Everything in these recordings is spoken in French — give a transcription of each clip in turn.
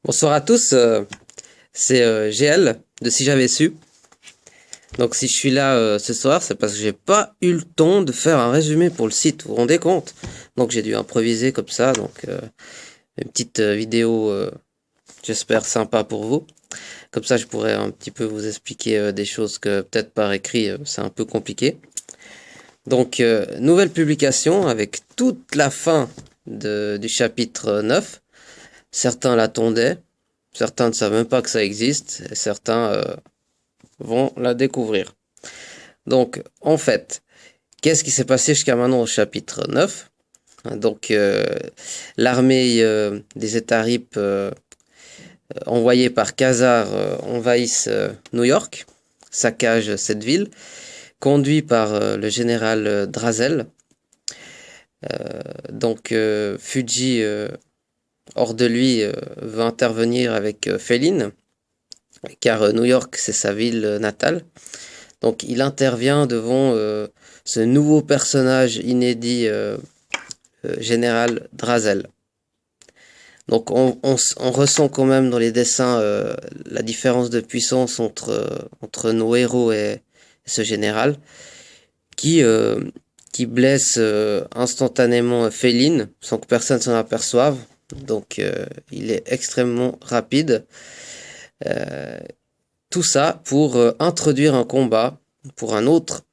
Bonsoir à tous, c'est GL de Si j'avais su. Donc si je suis là ce soir, c'est parce que j'ai pas eu le temps de faire un résumé pour le site, vous vous rendez compte? Donc j'ai dû improviser comme ça, donc une petite vidéo, j'espère sympa pour vous. Comme ça je pourrais un petit peu vous expliquer des choses que peut-être par écrit c'est un peu compliqué. Donc nouvelle publication avec toute la fin du chapitre 9. Certains l'attendaient, certains ne savent même pas que ça existe, et certains vont la découvrir. Donc, en fait, qu'est-ce qui s'est passé jusqu'à maintenant au chapitre 9? Donc, l'armée des Étaripes envoyée par Khazar envahissent New York, saccagent cette ville, conduit par le général Drazel. Donc, Fuji, hors de lui, veut intervenir avec Féline, car New York, c'est sa ville natale. Donc il intervient devant ce nouveau personnage inédit, général Drazel. Donc on ressent quand même dans les dessins la différence de puissance entre nos héros et ce général qui, euh, qui blesse instantanément Féline sans que personne s'en aperçoive. Donc il est extrêmement rapide. Euh, Tout ça pour introduire un combat pour un autre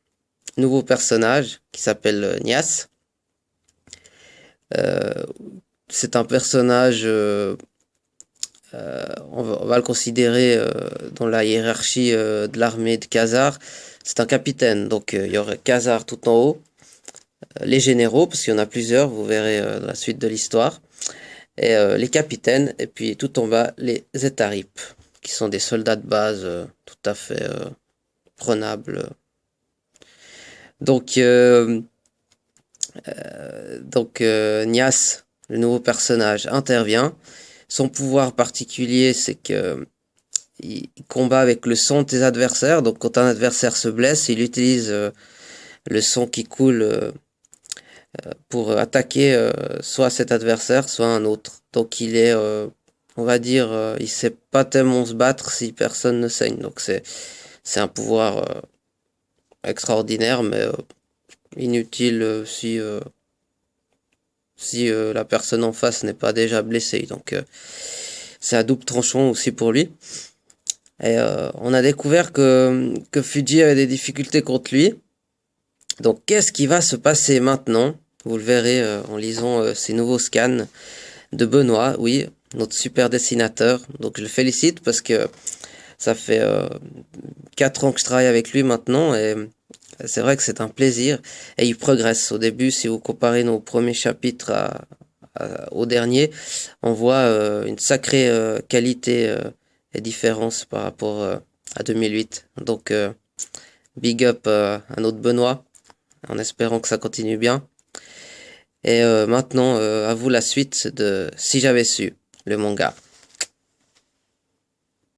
nouveau personnage qui s'appelle Nias. Euh, c'est un personnage, on va le considérer dans la hiérarchie de l'armée de Khazar. C'est un capitaine, donc il y aurait Khazar tout en haut, les généraux, parce qu'il y en a plusieurs, vous verrez dans la suite de l'histoire, et les capitaines, et puis tout en bas, les Étaripes, qui sont des soldats de base tout à fait prenables. Donc, Nias, le nouveau personnage, intervient. Son pouvoir particulier, c'est que il combat avec le son de ses adversaires. Donc, quand un adversaire se blesse, il utilise le son qui coule pour attaquer soit cet adversaire, soit un autre. Donc, il est, on va dire, il sait pas tellement se battre si personne ne saigne. Donc, c'est un pouvoir extraordinaire, mais inutile si la personne en face n'est pas déjà blessée. Donc c'est à double tranchant aussi pour lui. Et on a découvert que Fuji avait des difficultés contre lui. Donc qu'est-ce qui va se passer maintenant? Vous le verrez en lisant ces nouveaux scans de Benoît, oui, notre super dessinateur. Donc je le félicite parce que ça fait 4 ans que je travaille avec lui maintenant et c'est vrai que c'est un plaisir et il progresse. Au début, si vous comparez nos premiers chapitres au dernier, on voit une sacrée qualité et différence par rapport à 2008. Donc, big up à notre Benoît, en espérant que ça continue bien. Et maintenant, à vous la suite de Si j'avais su, le manga.